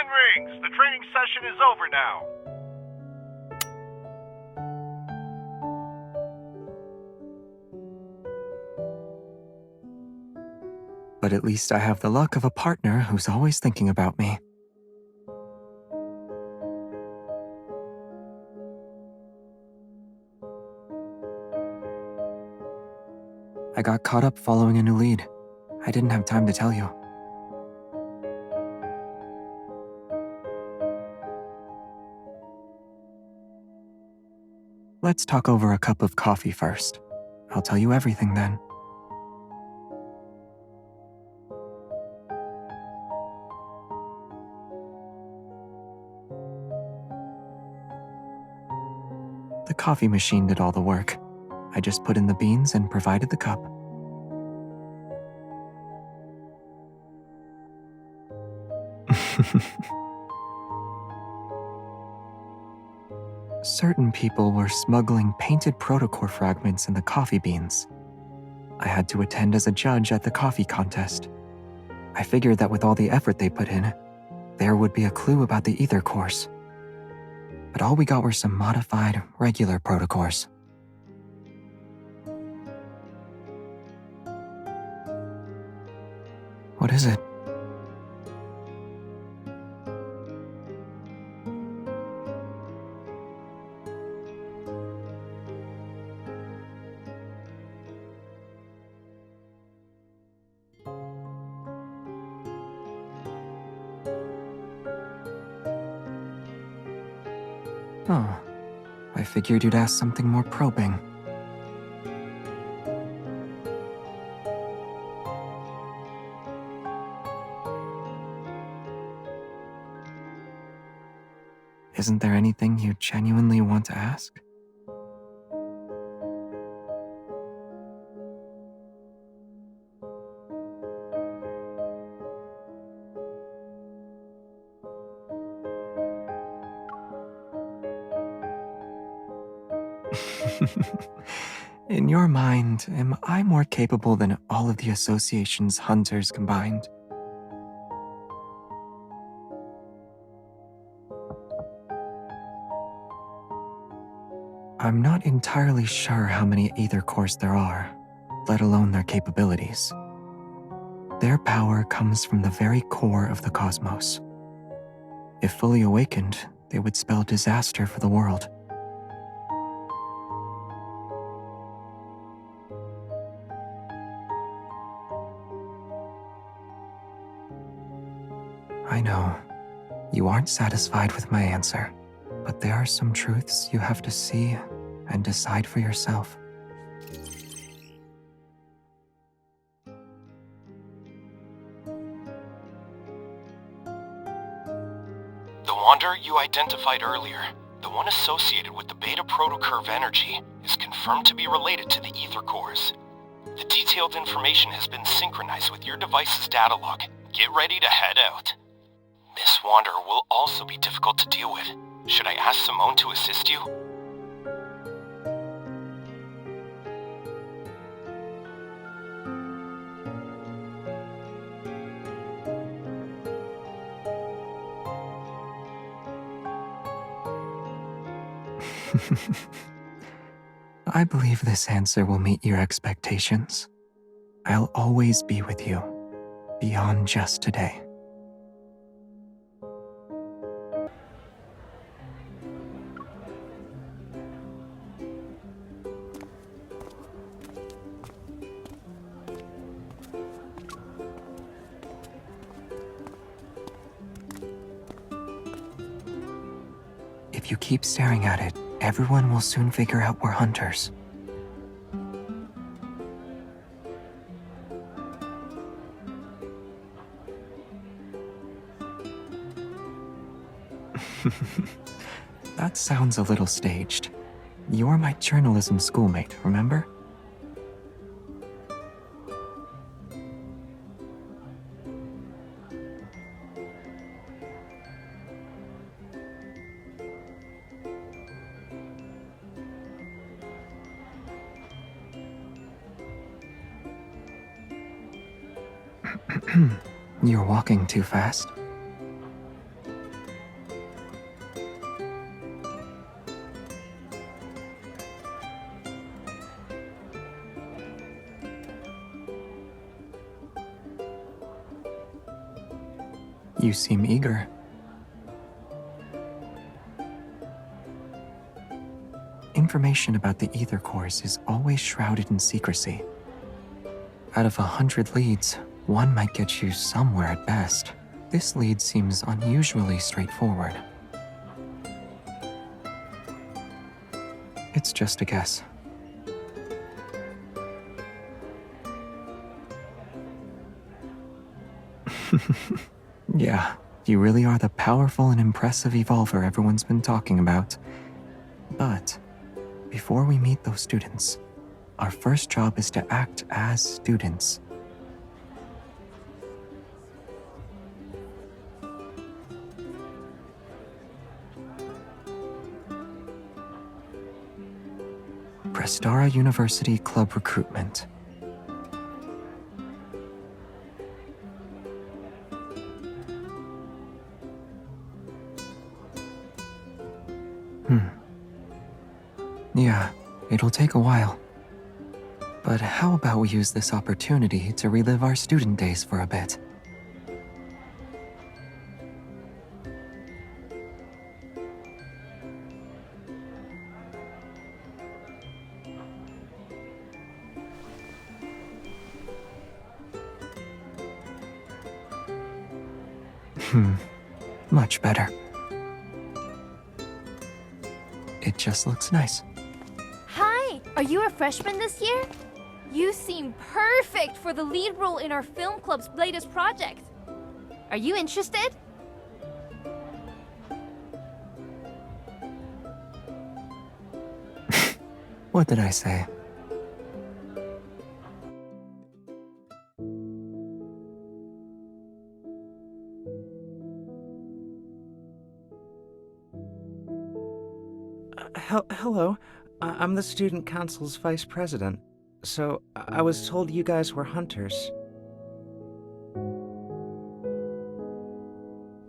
line rings. The training session is over now. But at least I have the luck of a partner who's always thinking about me. I got caught up following a new lead. I didn't have time to tell you. Let's talk over a cup of coffee first. I'll tell you everything then. The coffee machine did all the work. I just put in the beans and provided the cup. Certain people were smuggling painted protocore fragments in the coffee beans. I had to attend as a judge at the coffee contest. I figured that with all the effort they put in, there would be a clue about the ether cores. But all we got were some modified, regular protocores. What is it? Oh, I figured you'd ask something more probing. Isn't there anything you genuinely want to ask? In your mind, am I more capable than all of the Association's hunters combined? I'm not entirely sure how many ether cores there are, let alone their capabilities. Their power comes from the very core of the cosmos. If fully awakened, they would spell disaster for the world. I know, you aren't satisfied with my answer, but there are some truths you have to see and decide for yourself. The Wanderer you identified earlier, the one associated with the beta protocurve energy, is confirmed to be related to the ether cores. The detailed information has been synchronized with your device's data log. Get ready to head out. This Wanderer will also be difficult to deal with. Should I ask Simone to assist you? I believe this answer will meet your expectations. I'll always be with you, beyond just today. If you keep staring at it, everyone will soon figure out we're hunters. That sounds a little staged. You're my journalism schoolmate, remember? You're walking too fast. You seem eager. Information about the ether cores is always shrouded in secrecy. Out of 100 leads, one might get you somewhere at best. This lead seems unusually straightforward. It's just a guess. Yeah, you really are the powerful and impressive evolver everyone's been talking about. But before we meet those students, our first job is to act as students. Prestara University Club Recruitment. Yeah, it'll take a while. But how about we use this opportunity to relive our student days for a bit? Much better. It just looks nice. Hi! Are you a freshman this year? You seem perfect for the lead role in our film club's latest project. Are you interested? What did I say? Hello. I'm the student council's vice president. So, I was told you guys were hunters.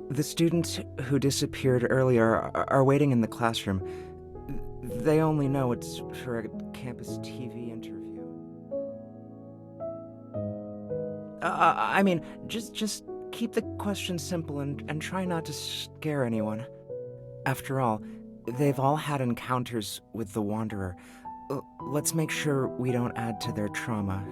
The students who disappeared earlier are waiting in the classroom. They only know it's for a campus TV interview. I mean, just keep the questions simple and try not to scare anyone. After all, they've all had encounters with the Wanderer. Let's make sure we don't add to their trauma.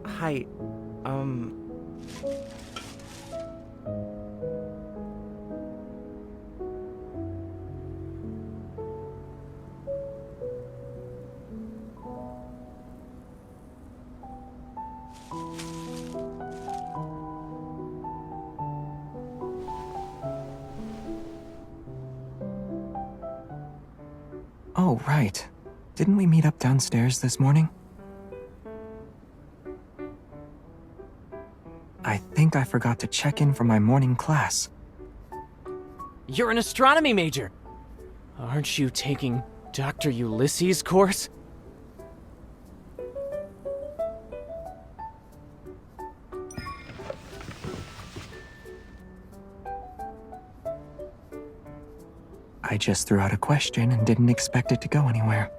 Hi, Oh, right. Didn't we meet up downstairs this morning? I think I forgot to check in for my morning class. You're an astronomy major! Aren't you taking Dr. Ulysses' course? I just threw out a question and didn't expect it to go anywhere.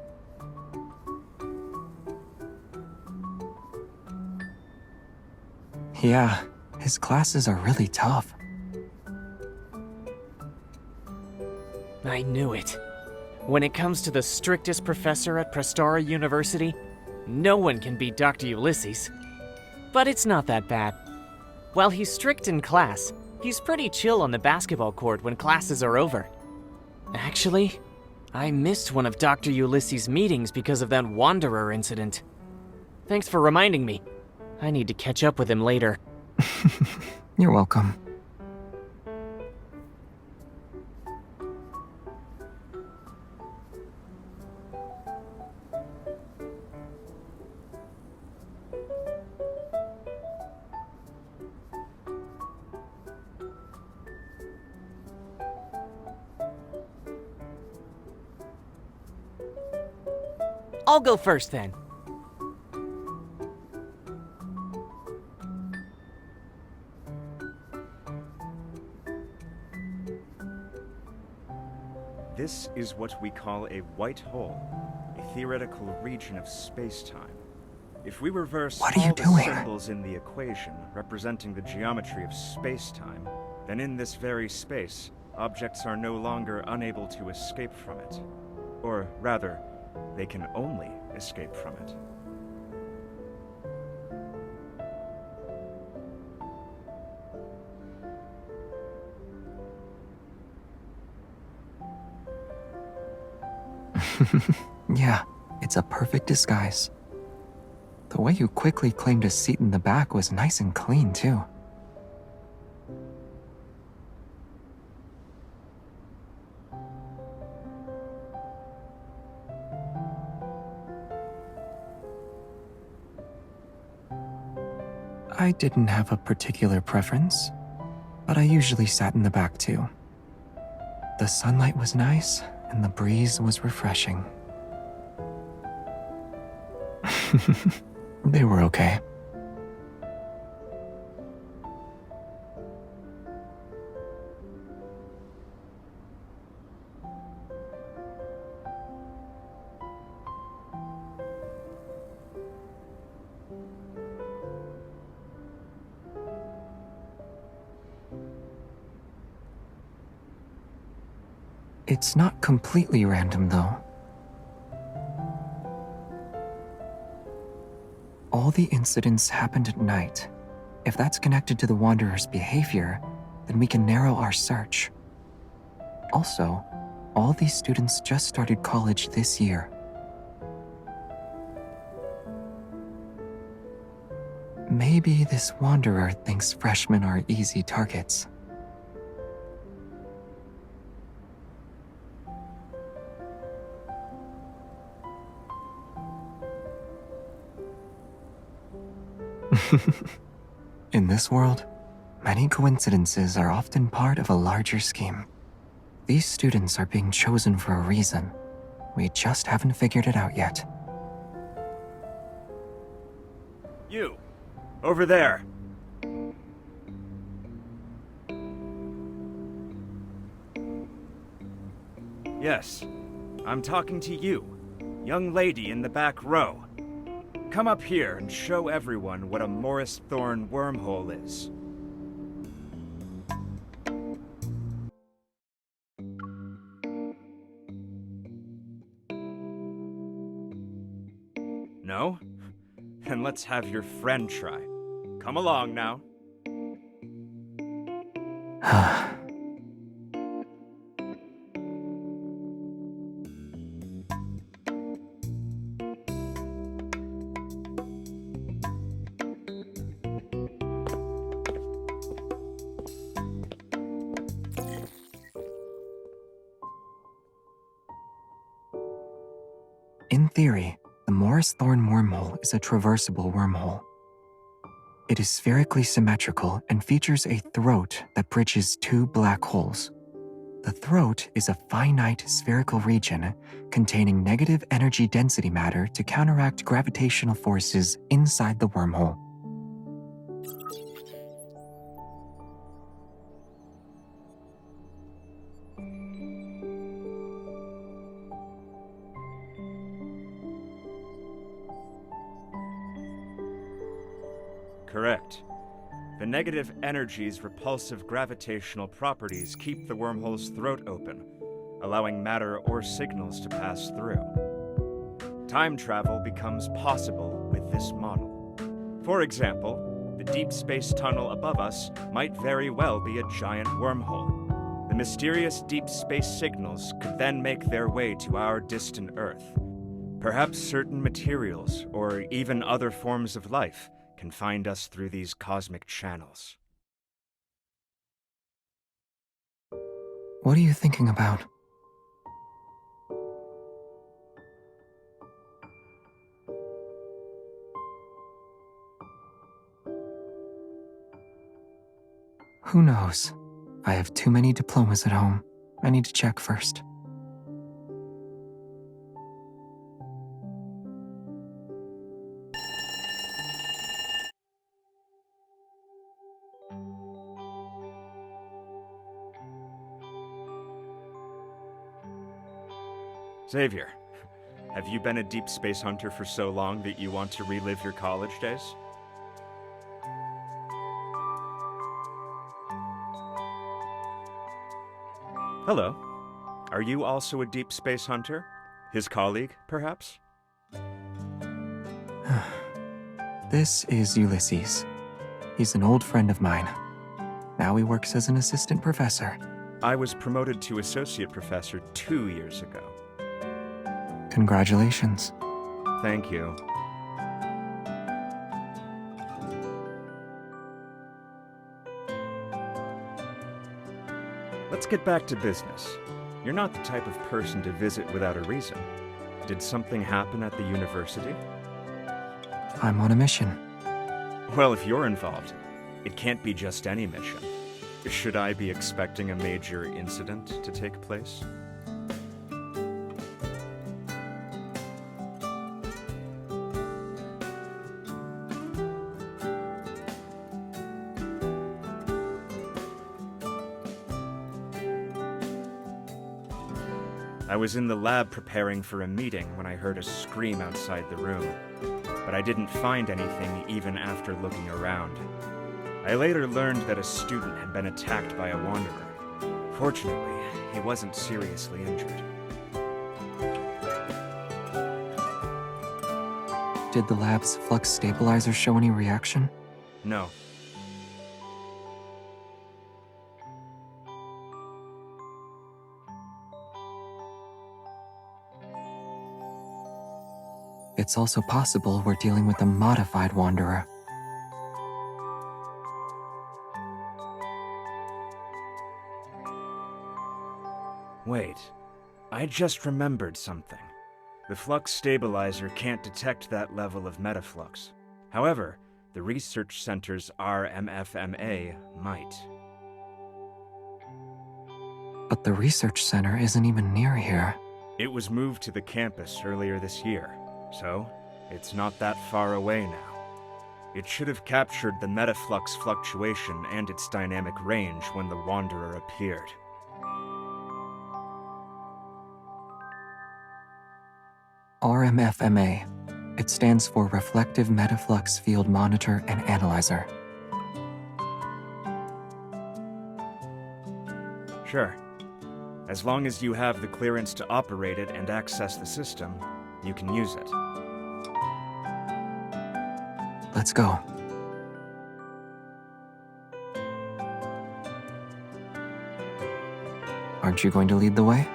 Yeah, his classes are really tough. I knew it. When it comes to the strictest professor at Prestara University, no one can beat Dr. Ulysses. But it's not that bad. While he's strict in class, he's pretty chill on the basketball court when classes are over. Actually, I missed one of Dr. Ulysses' meetings because of that Wanderer incident. Thanks for reminding me. I need to catch up with him later. You're welcome. I'll go first then. This is what we call a white hole, a theoretical region of space-time. If we reverse What are you all the doing? symbols in the equation representing the geometry of space-time, then in this very space, objects are no longer unable to escape from it. Or rather, they can only escape from it. Yeah, it's a perfect disguise. The way you quickly claimed a seat in the back was nice and clean, too. I didn't have a particular preference, but I usually sat in the back, too. The sunlight was nice, and the breeze was refreshing. They were okay. It's not completely random, though. All the incidents happened at night. If that's connected to the Wanderer's behavior, then we can narrow our search. Also, all these students just started college this year. Maybe this Wanderer thinks freshmen are easy targets. In this world, many coincidences are often part of a larger scheme. These students are being chosen for a reason. We just haven't figured it out yet. You! Over there! Yes, I'm talking to you, young lady in the back row. Come up here and show everyone what a Morris Thorn wormhole is. No? Then let's have your friend try. Come along now. In theory, the Morris Thorn wormhole is a traversable wormhole. It is spherically symmetrical and features a throat that bridges two black holes. The throat is a finite spherical region containing negative energy density matter to counteract gravitational forces inside the wormhole. Correct. The negative energy's repulsive gravitational properties keep the wormhole's throat open, allowing matter or signals to pass through. Time travel becomes possible with this model. For example, the deep space tunnel above us might very well be a giant wormhole. The mysterious deep space signals could then make their way to our distant Earth. Perhaps certain materials, or even other forms of life, can find us through these cosmic channels. What are you thinking about? Who knows? I have too many diplomas at home. I need to check first. Xavier, have you been a deep space hunter for so long that you want to relive your college days? Hello. Are you also a deep space hunter? His colleague, perhaps? This is Ulysses. He's an old friend of mine. Now he works as an assistant professor. I was promoted to associate professor 2 years ago. Congratulations. Thank you. Let's get back to business. You're not the type of person to visit without a reason. Did something happen at the university? I'm on a mission. Well, if you're involved, it can't be just any mission. Should I be expecting a major incident to take place? I was in the lab preparing for a meeting when I heard a scream outside the room, but I didn't find anything even after looking around. I later learned that a student had been attacked by a wanderer. Fortunately, he wasn't seriously injured. Did the lab's flux stabilizer show any reaction? No. It's also possible we're dealing with a modified wanderer. Wait, I just remembered something. The flux stabilizer can't detect that level of metaflux. However, the research center's RMFMA might. But the research center isn't even near here. It was moved to the campus earlier this year, so it's not that far away now. It should have captured the metaflux fluctuation and its dynamic range when the Wanderer appeared. RMFMA. It stands for Reflective Metaflux Field Monitor and Analyzer. Sure. As long as you have the clearance to operate it and access the system, you can use it. Let's go. Aren't you going to lead the way?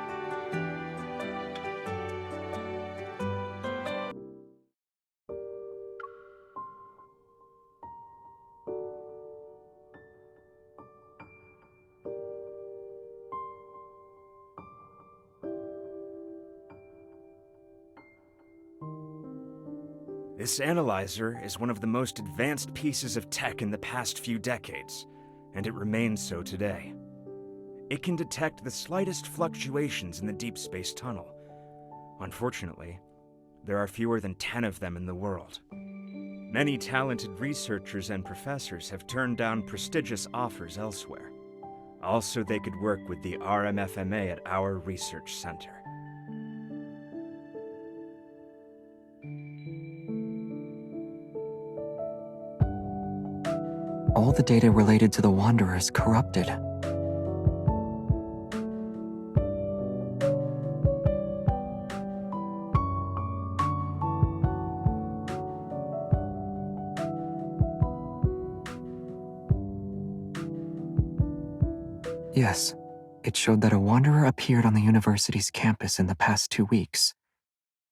This analyzer is one of the most advanced pieces of tech in the past few decades, and it remains so today. It can detect the slightest fluctuations in the deep space tunnel. Unfortunately, there are fewer than 10 of them in the world. Many talented researchers and professors have turned down prestigious offers elsewhere. Also, they could work with the RMFMA at our research center. All the data related to the Wanderer is corrupted. Yes, it showed that a Wanderer appeared on the university's campus in the past 2 weeks.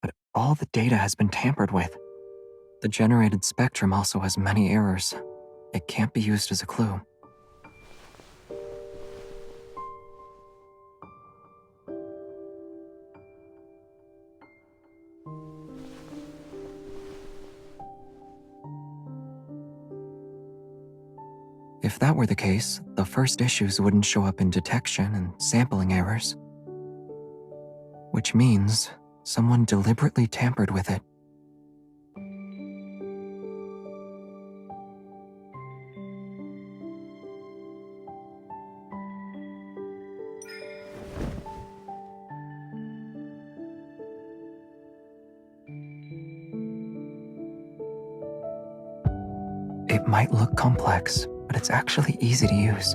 But all the data has been tampered with. The generated spectrum also has many errors. It can't be used as a clue. If that were the case, the first issues wouldn't show up in detection and sampling errors. Which means someone deliberately tampered with it. might look complex, but it's actually easy to use.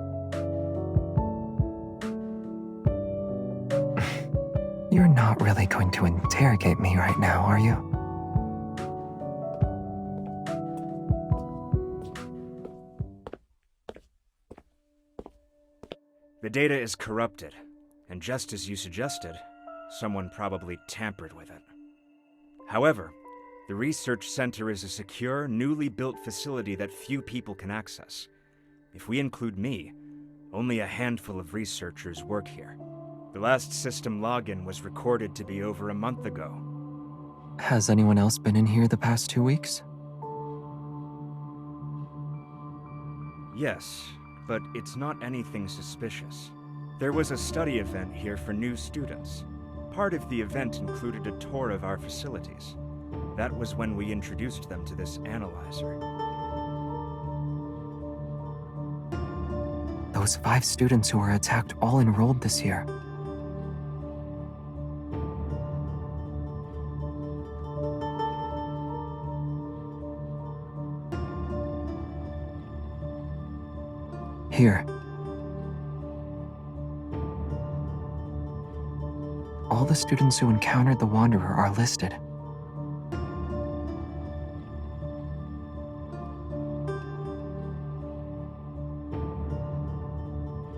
You're not really going to interrogate me right now, are you? The data is corrupted, and just as you suggested, someone probably tampered with it. However, the research center is a secure, newly built facility that few people can access. If we include me, only a handful of researchers work here. The last system login was recorded to be over a month ago. Has anyone else been in here the past 2 weeks? Yes, but it's not anything suspicious. There was a study event here for new students. Part of the event included a tour of our facilities. That was when we introduced them to this analyzer. Those 5 students who were attacked all enrolled this year. Here. All the students who encountered the Wanderer are listed.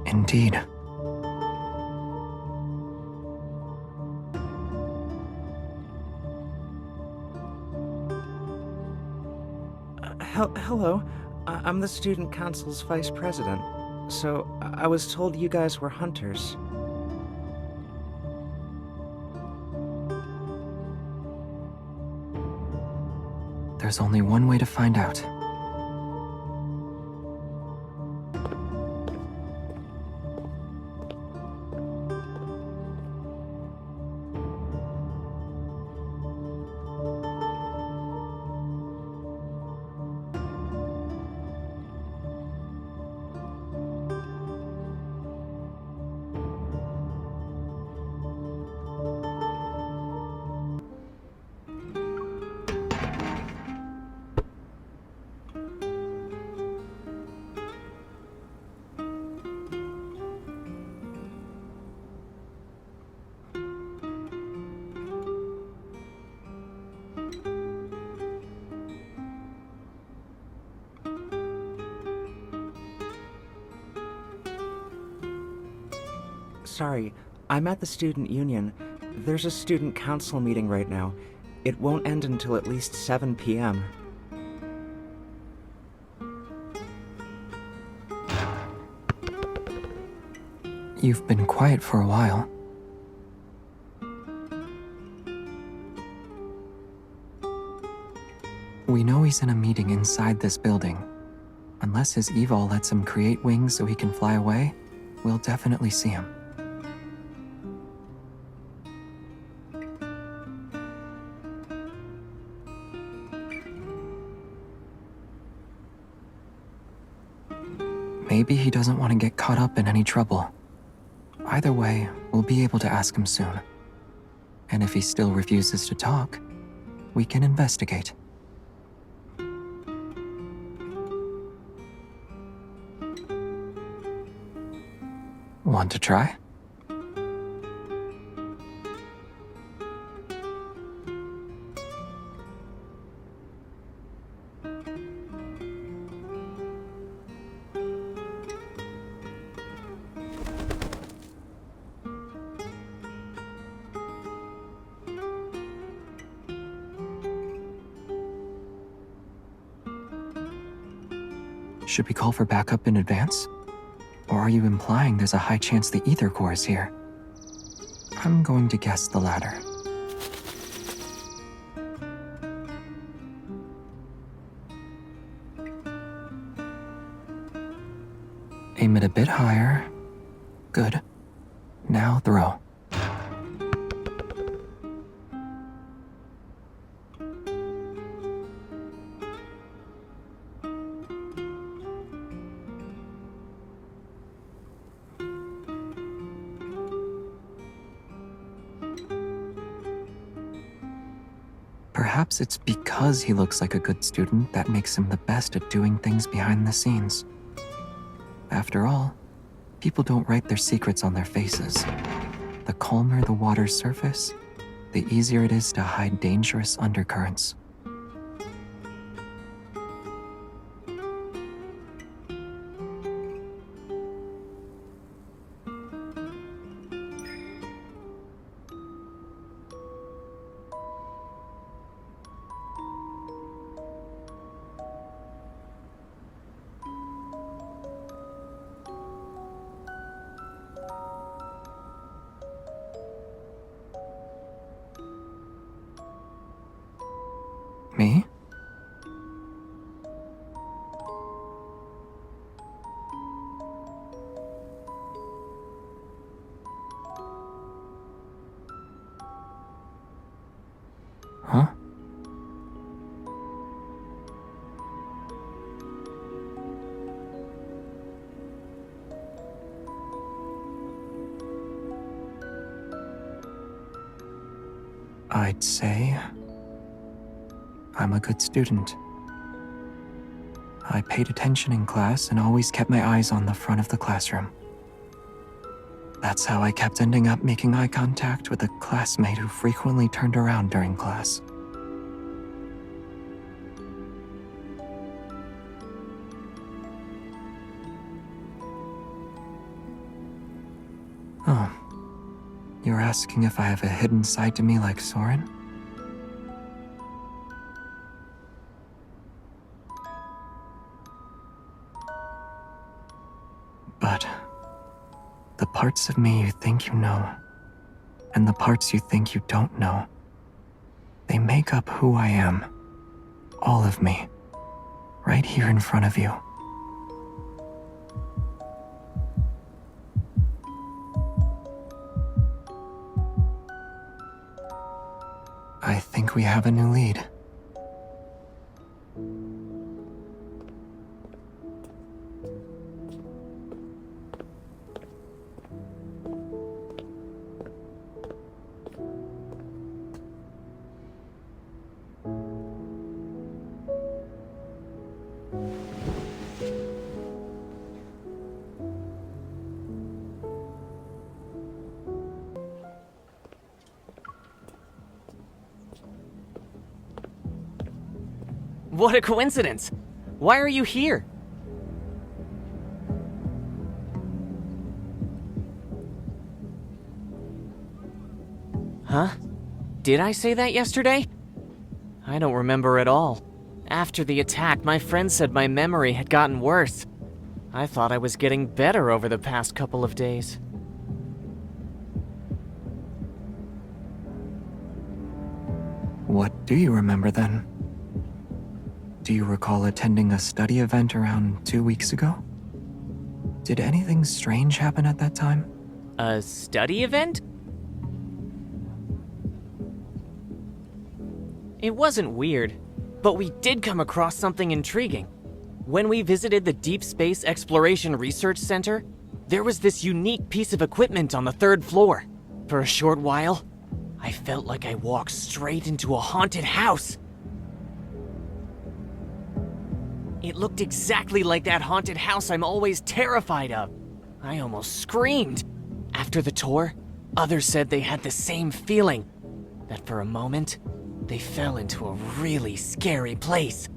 Indeed. Hello. I'm the student council's vice president. So, I was told you guys were hunters. There's only one way to find out. Sorry, I'm at the student union. There's a student council meeting right now. It won't end until at least 7 p.m. You've been quiet for a while. We know he's in a meeting inside this building. Unless his evil lets him create wings so he can fly away, we'll definitely see him. Maybe he doesn't want to get caught up in any trouble. Either way, we'll be able to ask him soon. And if he still refuses to talk, we can investigate. Want to try? Should we call for backup in advance? Or are you implying there's a high chance the ether core is here? I'm going to guess the latter. Aim it a bit higher. Good. Now throw. perhaps it's because he looks like a good student that makes him the best at doing things behind the scenes. After all, people don't write their secrets on their faces. The calmer the water's surface, the easier it is to hide dangerous undercurrents. Me? Huh? I'd say I'm a good student. I paid attention in class and always kept my eyes on the front of the classroom. That's how I kept ending up making eye contact with a classmate who frequently turned around during class. Oh, you're asking if I have a hidden side to me like Soren? But the parts of me you think you know, and the parts you think you don't know, they make up who I am. All of me. Right here in front of you. I think we have a new lead. What a coincidence! Why are you here? Huh? Did I say that yesterday? I don't remember at all. After the attack, my friend said my memory had gotten worse. I thought I was getting better over the past couple of days. What do you remember then? Do you recall attending a study event around 2 weeks ago? Did anything strange happen at that time? A study event? It wasn't weird, but we did come across something intriguing. When we visited the Deepspace Exploration Research Center, there was this unique piece of equipment on the 3rd floor. For a short while, I felt like I walked straight into a haunted house. It looked exactly like that haunted house I'm always terrified of. I almost screamed. After the tour, others said they had the same feeling, that for a moment, they fell into a really scary place.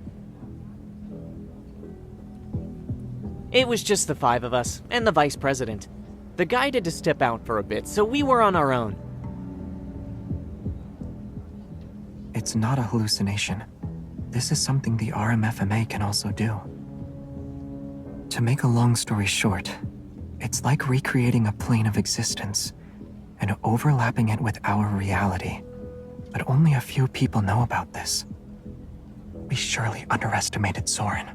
It was just the 5 of us, and the vice president. The guy had to step out for a bit, so we were on our own. It's not a hallucination. This is something the RMFMA can also do. To make a long story short, it's like recreating a plane of existence and overlapping it with our reality. But only a few people know about this. We surely underestimated Soren.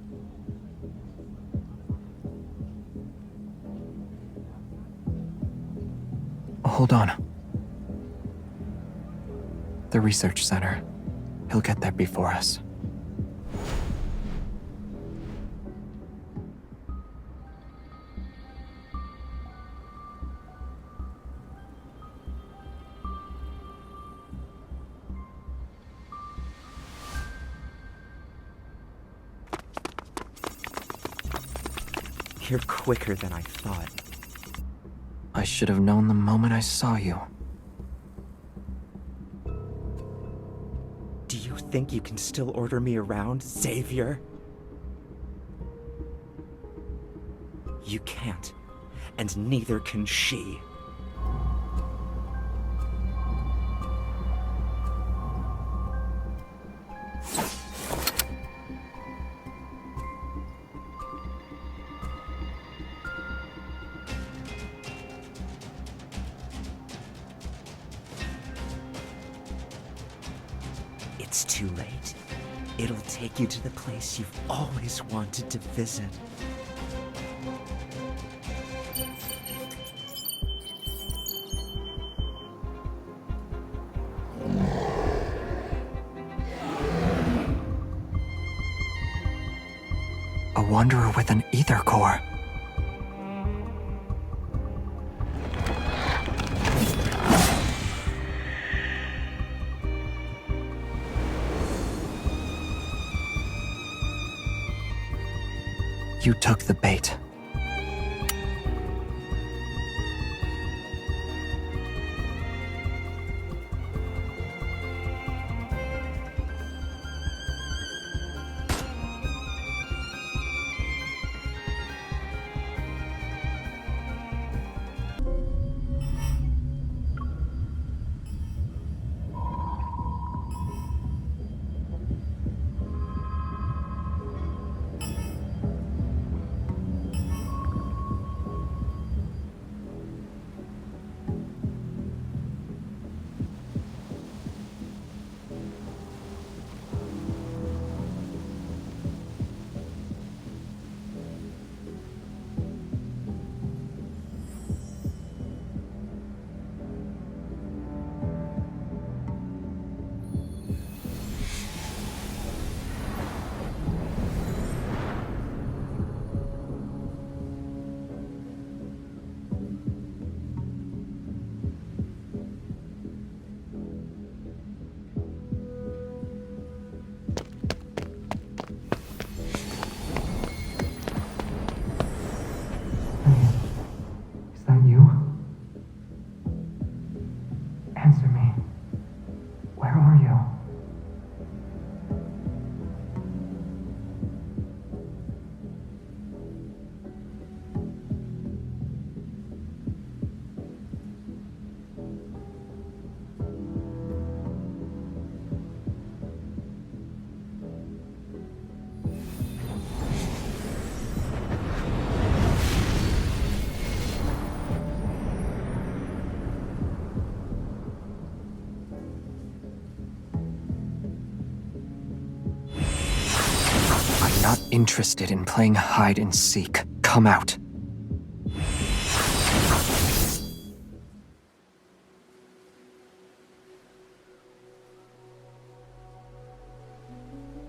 Hold on. The research center. He'll get there before us. You're quicker than I thought. I should have known the moment I saw you. Do you think you can still order me around, Xavier? You can't, and neither can she. It's too late. It'll take you to the place you've always wanted to visit. A wanderer with an ether core. You took the bait. Is that you? Answer me. Where are you? Not interested in playing hide and seek. Come out.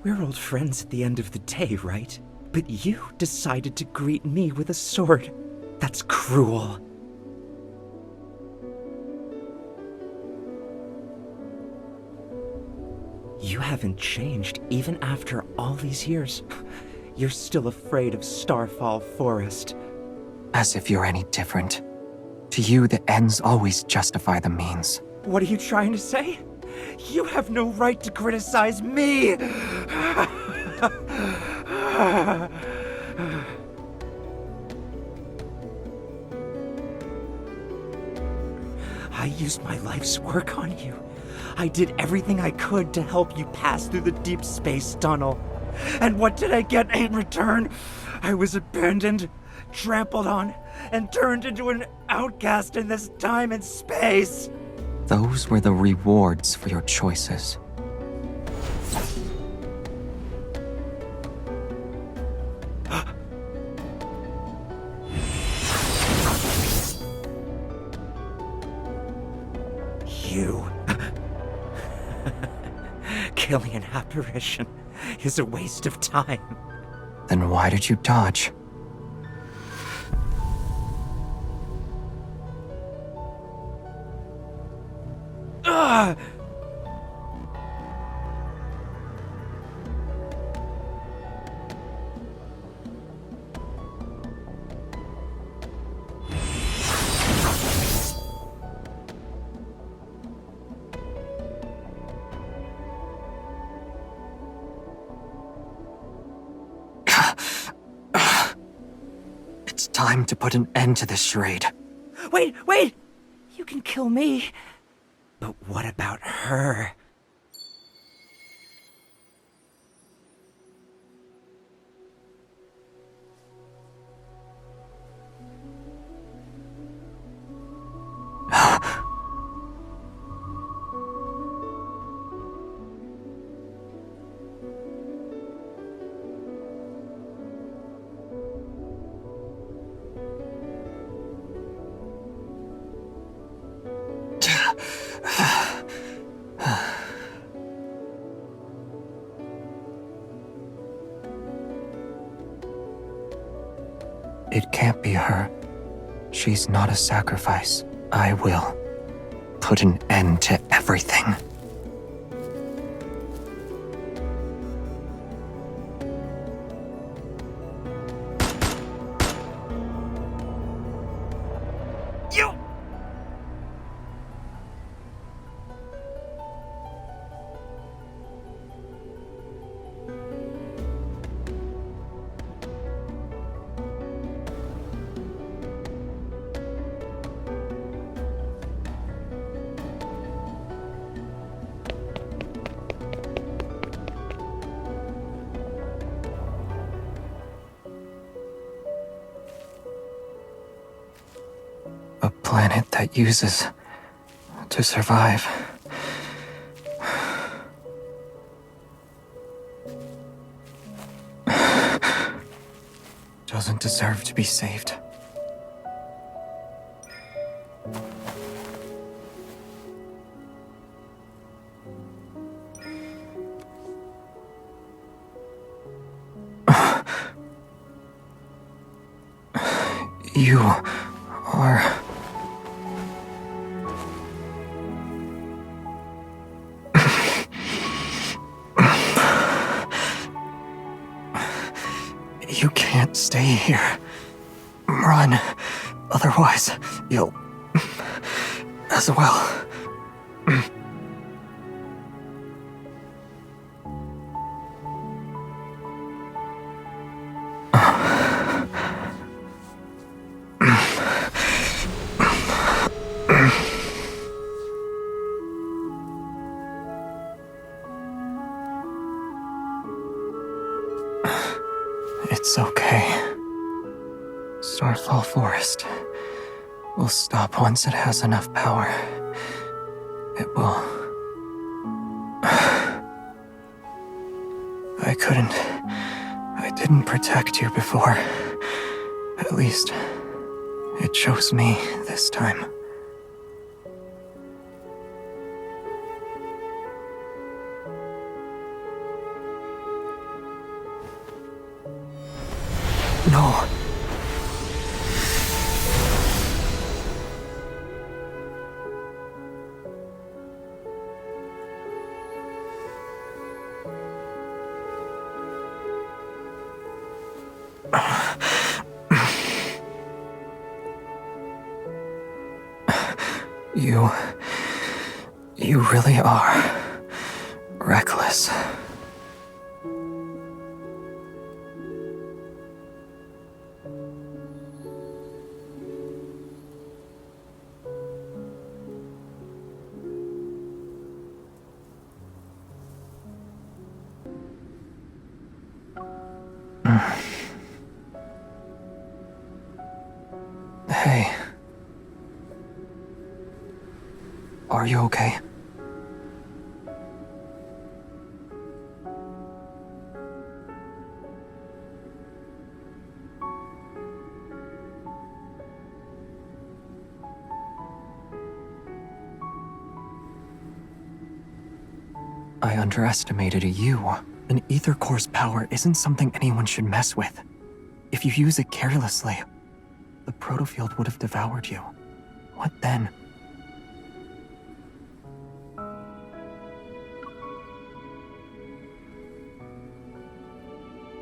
We're old friends at the end of the day, right? But you decided to greet me with a sword. That's cruel. You haven't changed even after all these years. You're still afraid of Starfall Forest. As if you're any different. To you, the ends always justify the means. What are you trying to say? You have no right to criticize me! I used my life's work on you. I did everything I could to help you pass through the Deepspace tunnel. And what did I get in return? I was abandoned, trampled on, and turned into an outcast in this time and space. Those were the rewards for your choices. You. Killing an apparition is a waste of time. Then why did you dodge? Ugh! It's time to put an end to this charade. Wait! You can kill me. But what about her? It can't be her. She's not a sacrifice. I will put an end to everything. A planet that uses to survive. Doesn't deserve to be saved. You are... You can't stay here. Run. Otherwise, you'll... as well. It's okay. Starfall Forest will stop once it has enough power. It will. I didn't protect you before. At least, it chose me this time. No. You really are reckless. Hey. Are you okay? I underestimated you. An ether core's power isn't something anyone should mess with. If you use it carelessly, the protofield would have devoured you. What then?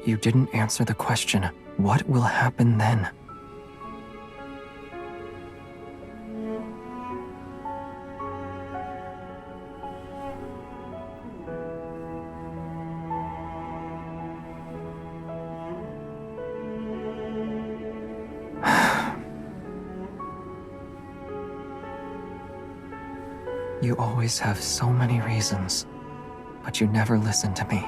You didn't answer the question. What will happen then? You always have so many reasons, but you never listen to me.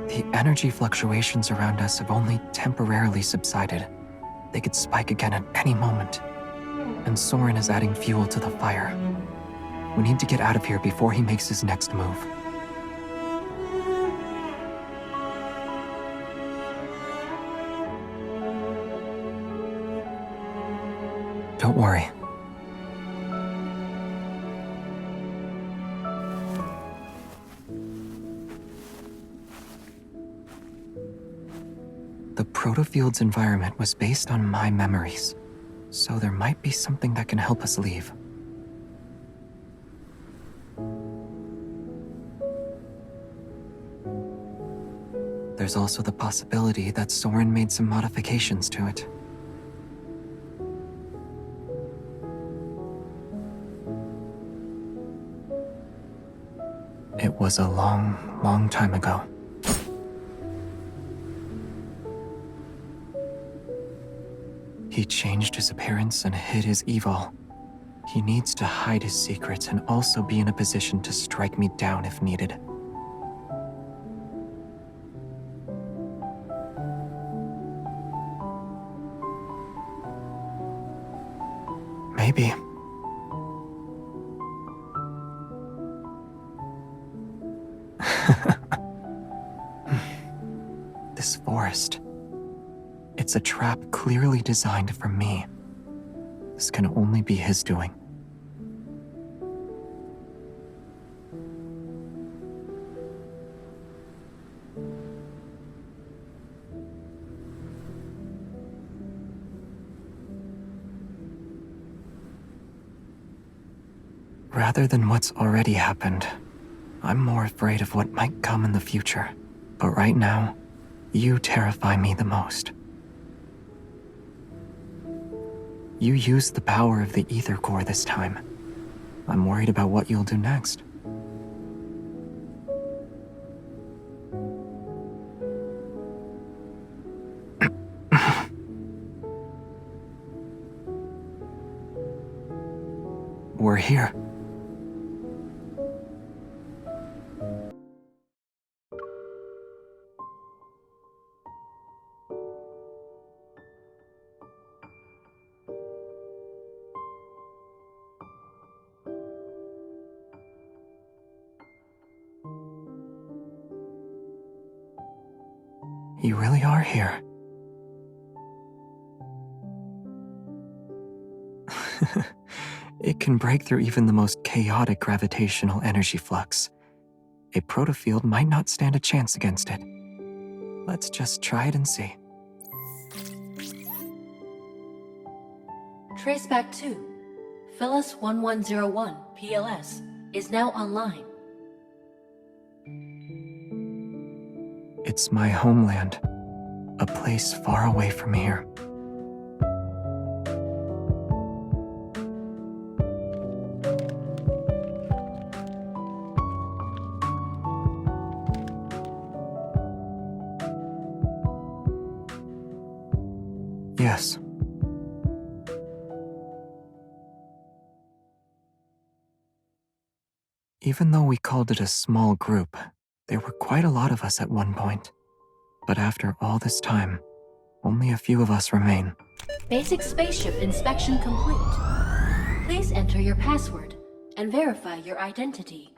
The energy fluctuations around us have only temporarily subsided. They could spike again at any moment. And Soren is adding fuel to the fire. We need to get out of here before he makes his next move. Don't worry. The protofield's environment was based on my memories, so there might be something that can help us leave. There's also the possibility that Soren made some modifications to it. It was a long, long time ago. He changed his appearance and hid his evil. He needs to hide his secrets and also be in a position to strike me down if needed. Maybe. This forest. It's a trap clearly designed for me. This can only be his doing. Rather than what's already happened, I'm more afraid of what might come in the future. But right now, you terrify me the most. You used the power of the ether core this time. I'm worried about what you'll do next. We're here. You really are here. It can break through even the most chaotic gravitational energy flux. A protofield might not stand a chance against it. Let's just try it and see. Traceback 2, Phyllis 1101 PLS, is now online. It's my homeland, a place far away from here. Yes. Even though we called it a small group, there were quite a lot of us at one point. But after all this time, only a few of us remain. Basic spaceship inspection complete. Please enter your password and verify your identity.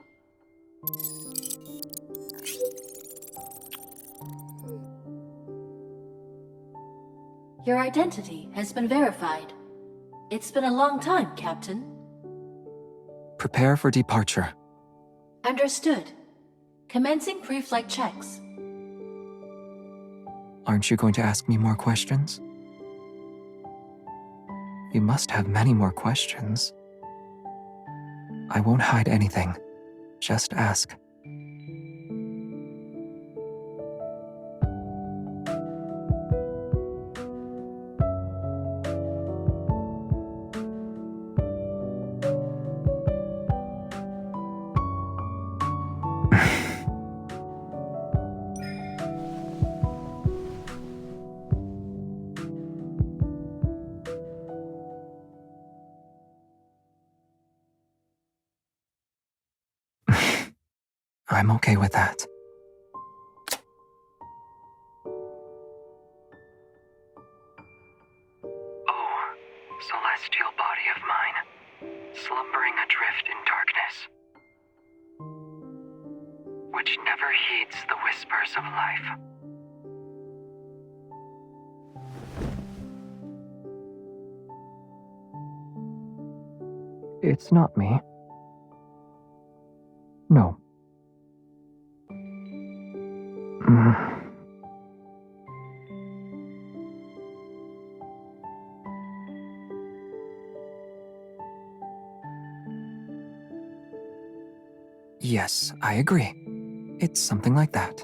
Your identity has been verified. It's been a long time, Captain. Prepare for departure. Understood. Commencing pre-flight checks. Aren't you going to ask me more questions? You must have many more questions. I won't hide anything. Just ask. I'm okay with that. Oh, celestial body of mine, slumbering adrift in darkness, which never heeds the whispers of life. It's not me. No. Yes, I agree. It's something like that.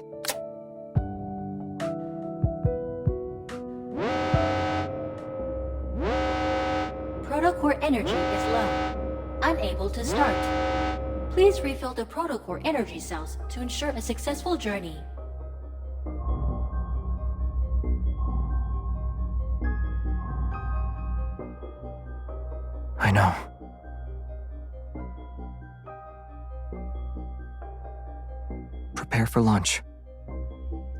Protocore energy is low. Unable to start. Please refill the protocore energy cells to ensure a successful journey. I know. Prepare for lunch.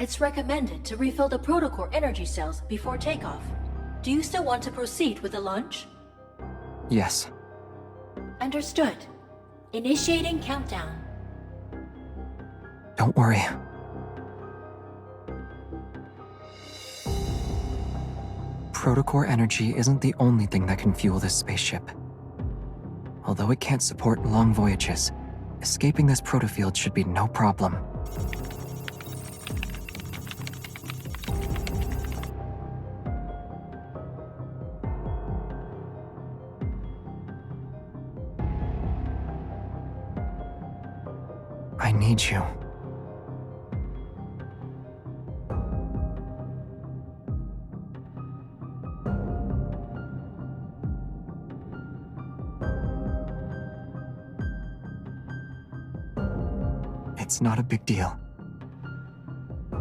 It's recommended to refill the protocore energy cells before takeoff. Do you still want to proceed with the lunch? Yes. Understood. Initiating countdown. Don't worry. Protocore energy isn't the only thing that can fuel this spaceship. Although it can't support long voyages, escaping this protofield should be no problem. I need you. It's not a big deal.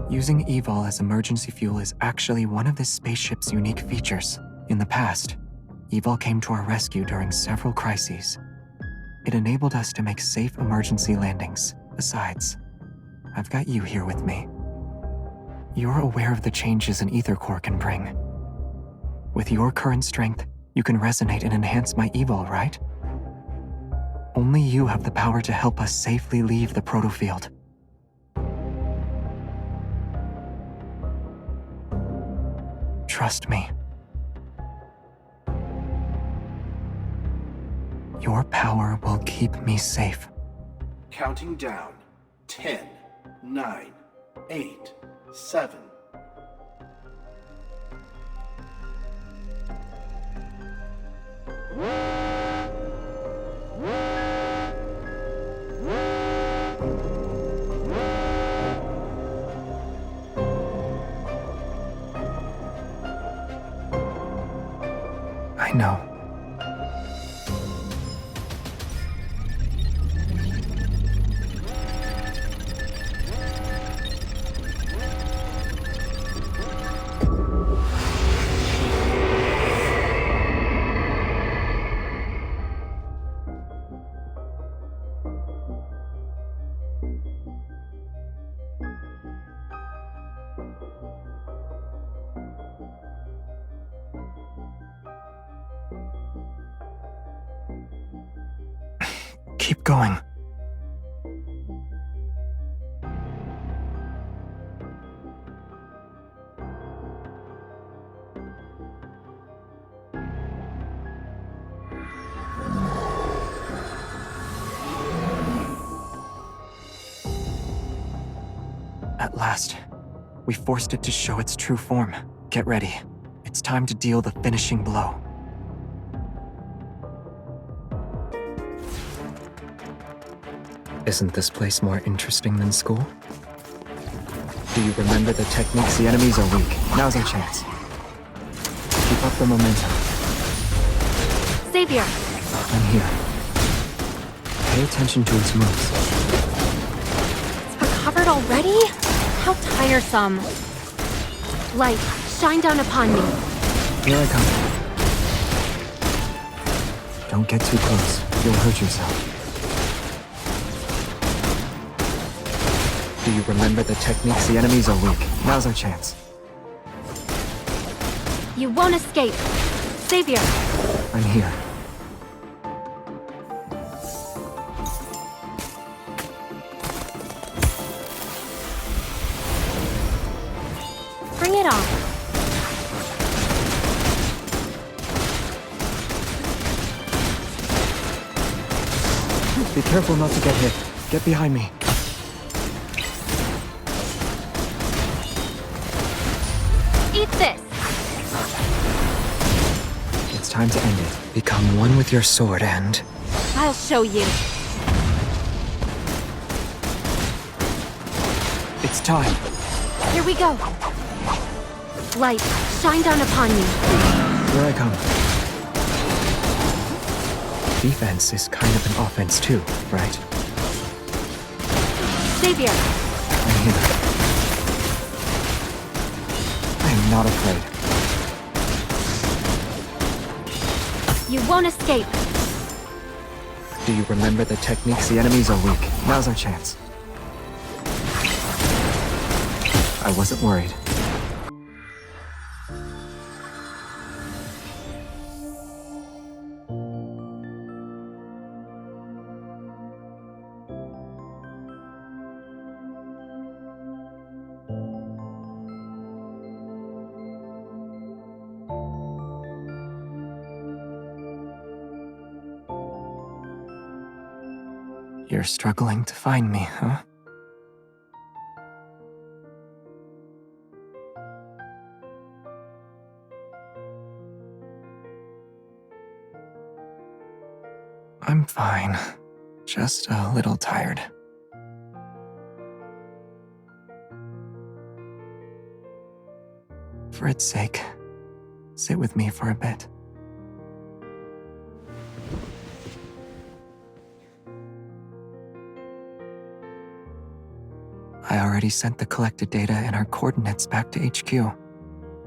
Using Evol as emergency fuel is actually one of this spaceship's unique features. In the past, Evol came to our rescue during several crises. It enabled us to make safe emergency landings. Besides, I've got you here with me. You're aware of the changes an ether core can bring. With your current strength, you can resonate and enhance my Evol, right? Only you have the power to help us safely leave the protofield. Trust me. Your power will keep me safe. Counting down. 10, 9, 8, 7. I know. Keep going. At last, we forced it to show its true form. Get ready. It's time to deal the finishing blow. Isn't this place more interesting than school? Do you remember the techniques? The enemies are weak. Now's our chance. Keep up the momentum. Xavier! I'm here. Pay attention to its moves. It's recovered already? How tiresome. Light, shine down upon me. Here I come. Don't get too close. You'll hurt yourself. Do you remember the techniques? The enemies are weak. Now's our chance. You won't escape. Xavier! I'm here. Bring it on. Be careful not to get hit. Get behind me. Eat this! It's time to end it. Become one with your sword and... I'll show you. It's time. Here we go. Light, shine down upon me. Here I come. Defense is kind of an offense too, right? Xavier! I'm here. I am not afraid. You won't escape. Do you remember the techniques? The enemies are weak. Now's our chance. I wasn't worried. You're struggling to find me, huh? I'm fine. Just a little tired. For its sake, sit with me for a bit. I already sent the collected data and our coordinates back to HQ.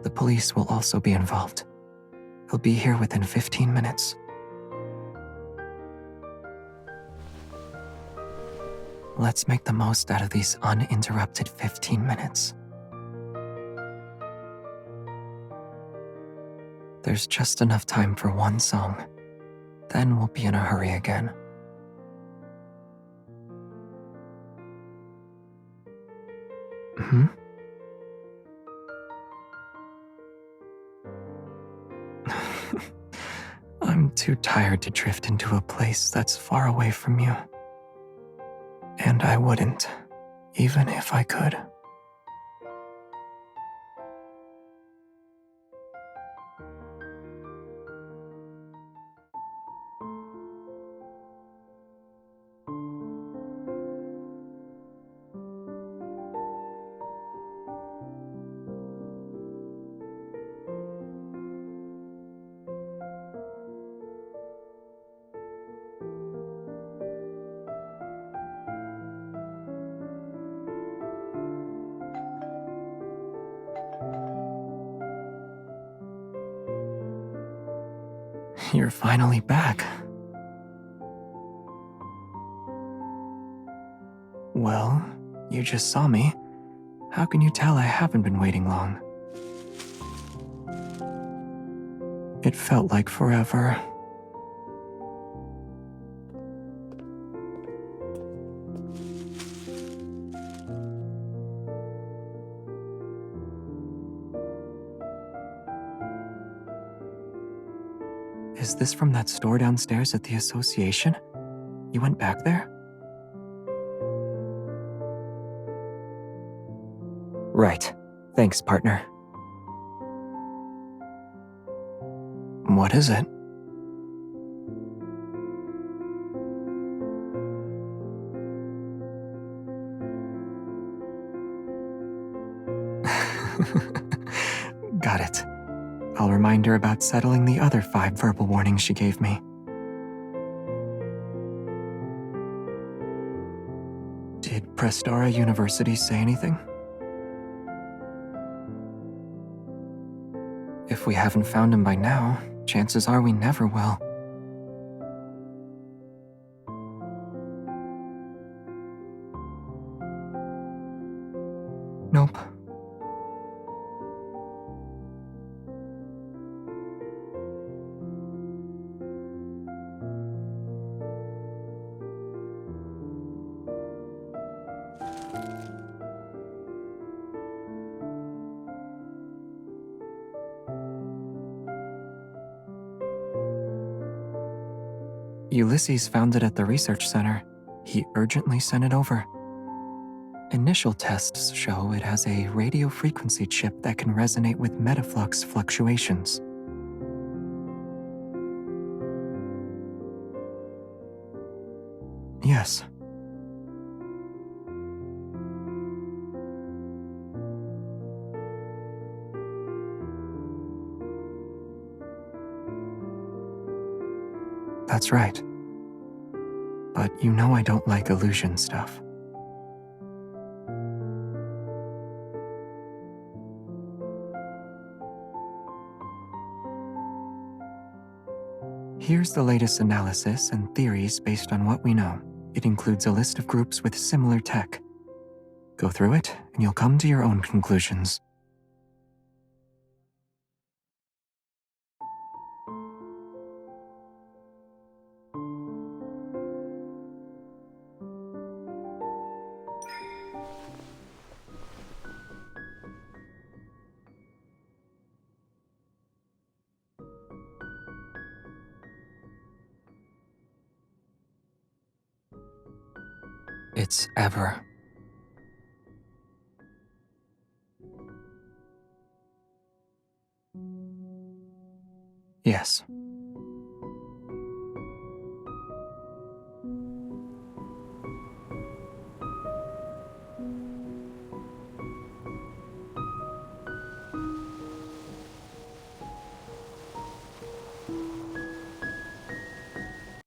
The police will also be involved. They'll be here within 15 minutes. Let's make the most out of these uninterrupted 15 minutes. There's just enough time for one song. Then we'll be in a hurry again. Hmm? I'm too tired to drift into a place that's far away from you. And I wouldn't, even if I could. You're finally back. Well, you just saw me. How can you tell I haven't been waiting long? It felt like forever. Is this from that store downstairs at the association? You went back there? Right. Thanks, partner. What is it? Got it. I'll remind her about settling the other 5 verbal warnings she gave me. Did Prestara University say anything? If we haven't found him by now, chances are we never will. Nope. Ulysses found it at the research center. He urgently sent it over. Initial tests show it has a radio frequency chip that can resonate with metaflux fluctuations. Yes. That's right. But you know I don't like illusion stuff. Here's the latest analysis and theories based on what we know. It includes a list of groups with similar tech. Go through it, and you'll come to your own conclusions. It's ever. Yes.